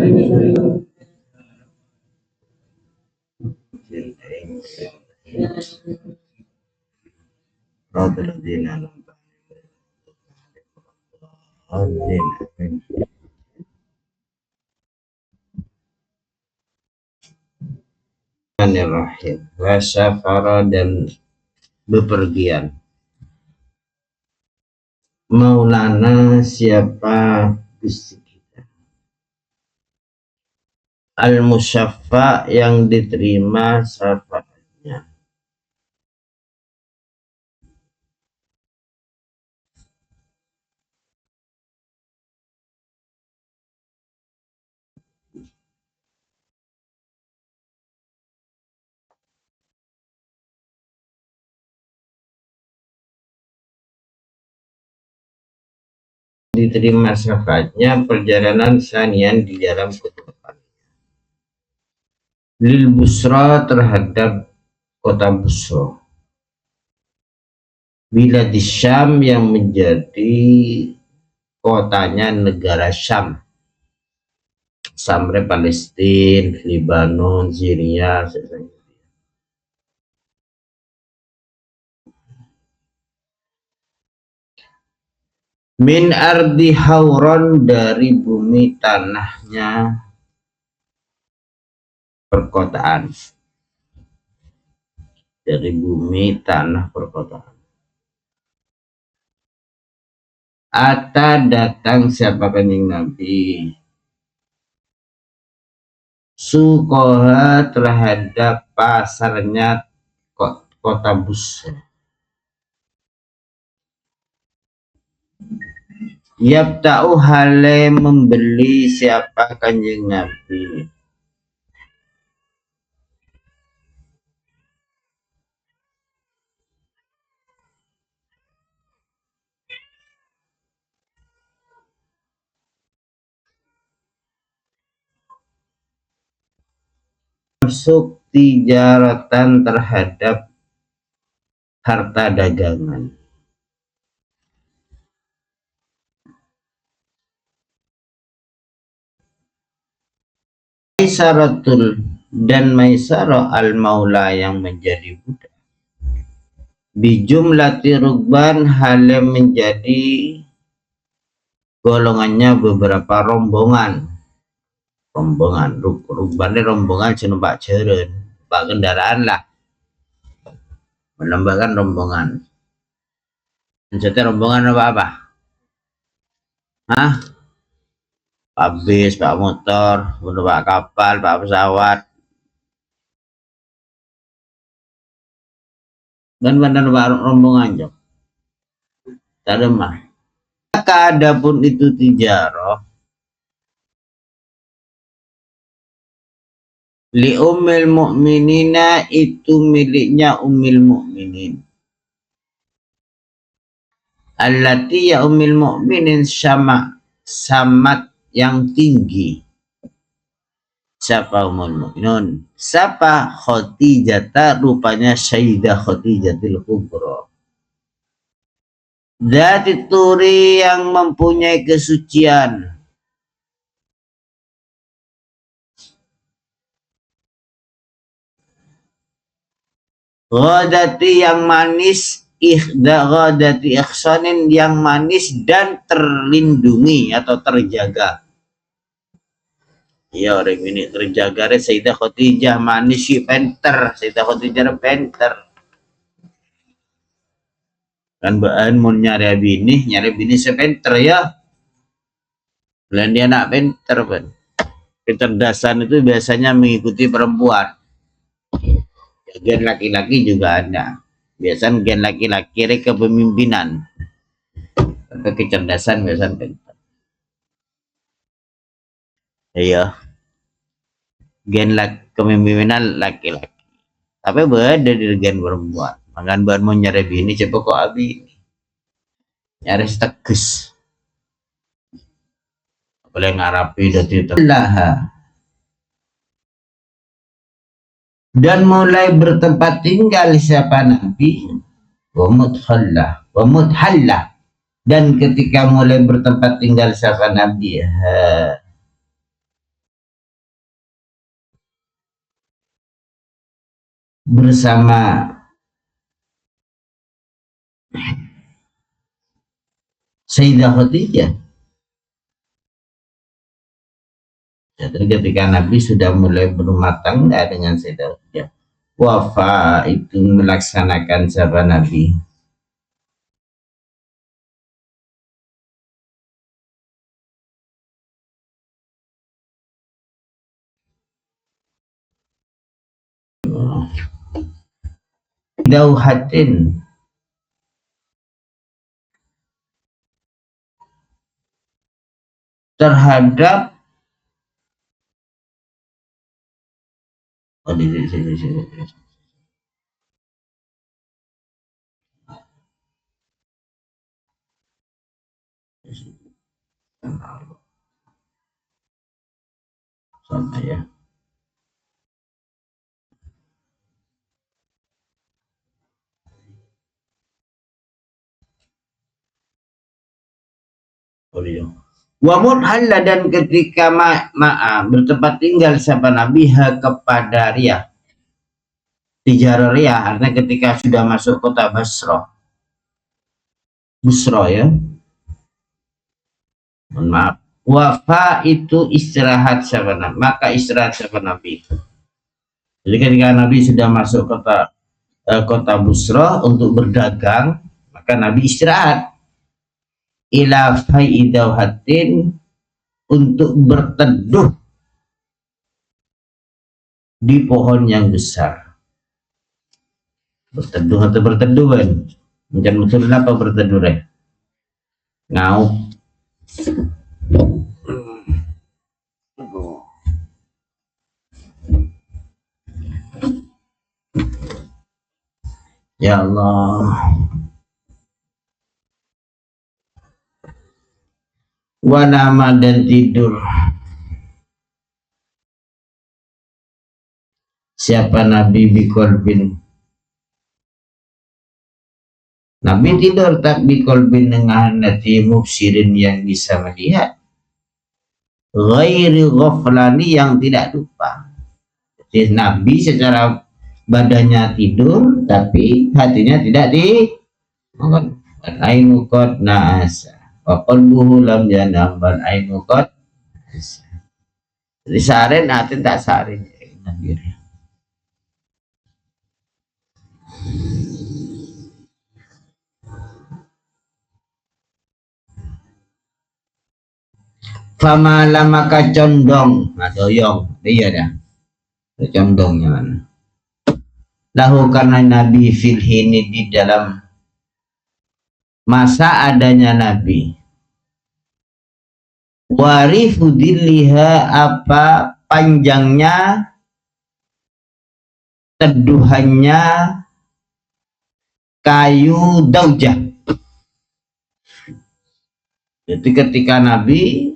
Bismillahirrahmanirrahim. Wasafara dan bepergian. Maulana siapa Gusti kita. Al-Musyaffa yang diterima syafaatnya. Diterima syafaatnya perjalanan sanian di dalam kehidupan. Lil Busra terhadap kota Busra. Bila di Syam yang menjadi kotanya negara Syam. Samre Palestina, Lebanon, Syria, min ardi Hauron dari bumi tanahnya perkotaan, dari bumi tanah perkotaan. Ata datang siapa kanjeng Nabi Sukoha terhadap pasarnya kota Busra. Yabta'u hale membeli siapa kanjeng Nabi masuk tijaratan terhadap harta dagangan. Maisaratul dan Maisarah al-Maula yang menjadi budak. Bijumlati rukban hale menjadi golongannya beberapa rombongan. Rombongan rukbannya rombongan senumpak jeren, pak kendaraan lah, menambahkan rombongan. Maksudnya rombongan apa? Hah? Pak bis, pak motor, pak kapal, pak pesawat, dan pak rombongan jok. Ada mah. Maka adapun itu tijarah li ummil mu'minina itu miliknya ummil mu'minin. Allati ya ummil mu'minin samat yang tinggi. Siapa ummul mu'minun? Siapa Khadijah, rupanya Sayyidah Khadijatul Kubra. Dzati turi yang mempunyai kesucian. Ghadati yang manis, ghadati ihsanin yang manis dan terlindungi atau terjaga. Ya orang ini terjaga deh Sayyidah Khadijah manis si penter, Sayyidah Khadijah penter. Kan baan mau nyari bini sepenter ya. Dan dia anak penter kan. Kecerdasan itu biasanya mengikuti perempuan. Gen laki-laki juga ada. Biasanya gen laki-laki kepemimpinan. Tapi kecerdasan biasanya pintar. Iya. Gen kepemimpinan laki-laki. Tapi beda dari gen perempuan. Makan bahan mau nyari bini coba kok abi. Nyaris tegas. Boleh ngarapi dari laha. Dan mulai bertempat tinggal siapa Nabi wa mudhallah dan ketika mulai bertempat tinggal siapa Nabi bersama Sayyidah Khadijah. Jadi ketika Nabi sudah mulai berumah tangga dengan Sayyidah Khadijah, wafa itu melaksanakan sabda Nabi. Dauhatin terhadap sama ya. Wamud halla dan ketika bertempat tinggal siapa Nabi kepada Riyah. Tijarah Riyah artinya ketika sudah masuk kota Basra. Busra ya. Mohon maaf. Wafa itu istirahat siapa Nabi. Maka istirahat siapa Nabi. Jadi ketika Nabi sudah masuk kota Busra untuk berdagang, maka Nabi istirahat. Ila faidauhatin untuk berteduh di pohon yang besar. Berteduh atau berteduhan? Macam betul apa berteduh ya? Ngau. Ya Allah. Wanama dan tidur. Siapa Nabi bikolbin? Nabi tidur tak bikolbin dengan hati mubsirin yang bisa melihat. Ghairi ghaflani yang tidak lupa. Jadi Nabi secara badannya tidur tapi hatinya tidak di ainu qad na'asa wa qalbuhu lam yanam bal ainu qad na'asa. Jadi saren hati tak saren Nabi. Fama lama condong, nah doyong, iya dah, condongnya mana? Lahu karena Nabi filhini di dalam masa adanya Nabi. Warifudilliha apa panjangnya teduhannya kayu daujah. Jadi ketika Nabi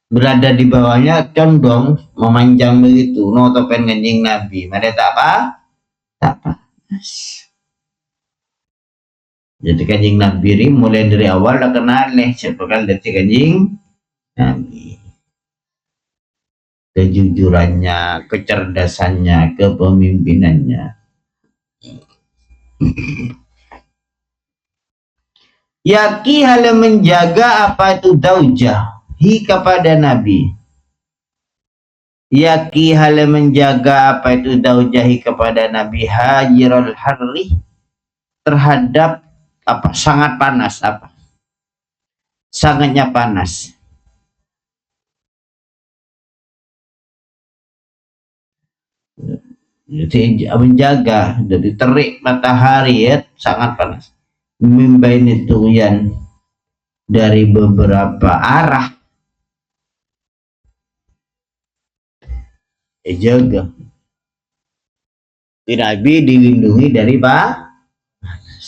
berada di bawahnya condong memanjang begitu notopen ngening Nabi mereka tak apa jadi kanjing Nabi mulai dari awal lah kenal siapa dari kanjing Nabi kejujurannya kecerdasannya kepemimpinannya yaki hal menjaga apa itu daujah kepada Nabi. Yaki hal menjaga apa itu daujahi kepada Nabi hajirul harri terhadap apa sangat panas apa sangatnya panas. Jadi menjaga dari terik matahari ya sangat panas. Mimbaini tuyan dari beberapa arah. Jaga Nabi dilindungi dari panas.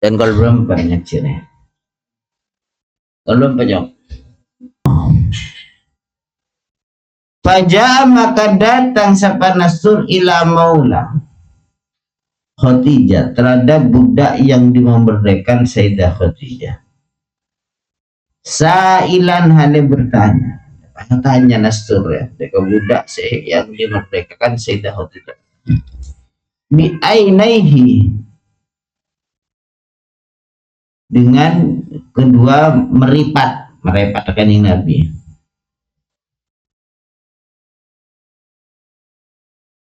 Dan kalau belum banyak ciri. Kalau belum banyak. Fajar maka datang sapa Nasr ila maula Khadijah terhadap budak yang dimerdekakan Sayyidah Khadijah. Sailan hale bertanya. tanya Nastur ya, mereka budak sih yang dimerdekakan Sayyidah Khadijah. Bi ainaihi, dengan kedua meripat kanjeng Nabi.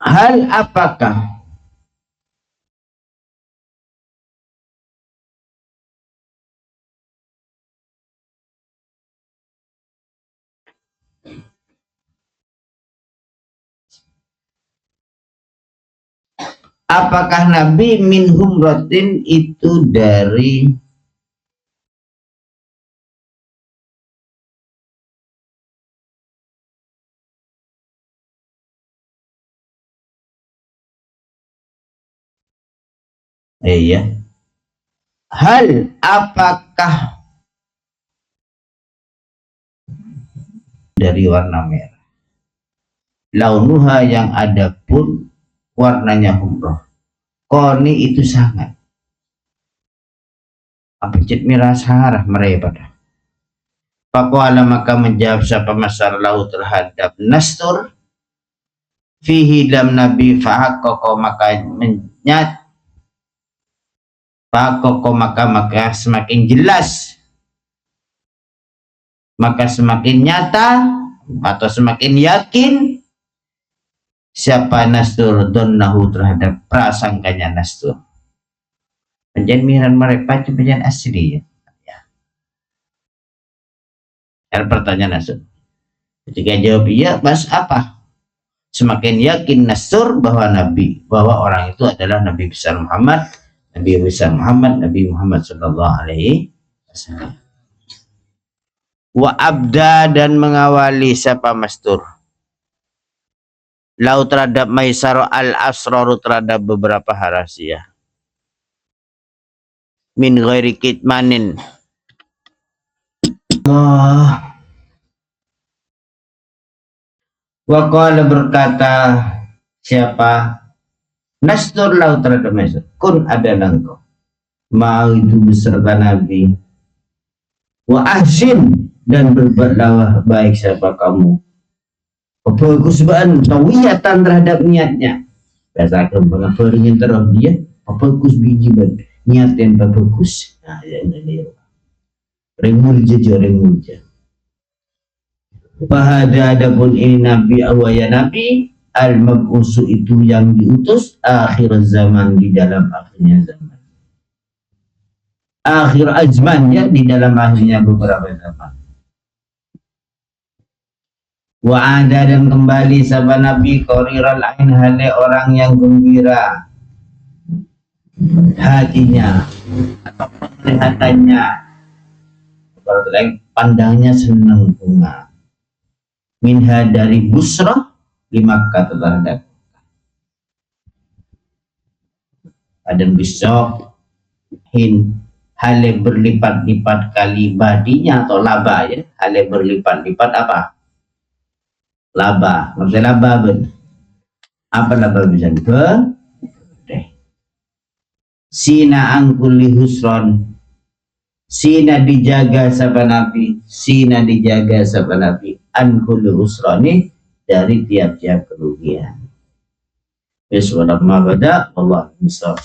Hal apakah Nabi min humratin itu dari iya. Hal apakah dari warna merah, launuha yang ada pun warnanya humrah, koni itu sangat apa cit mirah sarah mereka. Faqala maka menjawab siapa masyarakat lahu terhadap Nastur fihi dalam Nabi fa'akoko maka menyat fa'akoko maka semakin jelas, maka semakin nyata atau semakin yakin siapa Nastur donnahu terhadap prasangkanya Nastur. Penjaminan mereka itu penjaminan asli ya. Ada pertanyaan Nastur. Ketika jawab iya, mas apa? Semakin yakin Nastur bahwa orang itu adalah Nabi besar Muhammad, Nabi Muhammad sallallahu alaihi wasallam. Wa abda dan mengawali siapa Mastur lau terhadap Maisaro al-asraru terhadap beberapa rahasia min ghairi kitmanin. Wa qala berkata siapa Nastur lau terhadap Maisar, kun adalah engkau mau itu beserta Nabi, wa ahsin dan berbuatlah baik siapa kamu, bagus ban tawiyatan terhadap niatnya. Biasa kembang ingin terus dia bagus biji ban niatin bagus. Nah ya ini remulja. Pada adapun ini Nabi awaya Nabi al-mabusu itu yang diutus akhir zaman di dalam akhirnya zaman, akhir azman ya di dalam akhirnya beberapa zaman. Wa ada dan kembali sahabat Nabi qariral ain hale orang yang gembira hatinya atau penglihatannya, kalau pandangnya senang bunga minha dari busrah di Makkah terhadap dan besok hale berlipat-lipat kali badinya atau laba ya, hale berlipat-lipat apa laba, maksudnya laba apa laba bisa sina angkuli husron, sina dijaga sahabat Nabi angkuli husroni dari tiap-tiap kerugian. Bismillah ma bada Allah misal.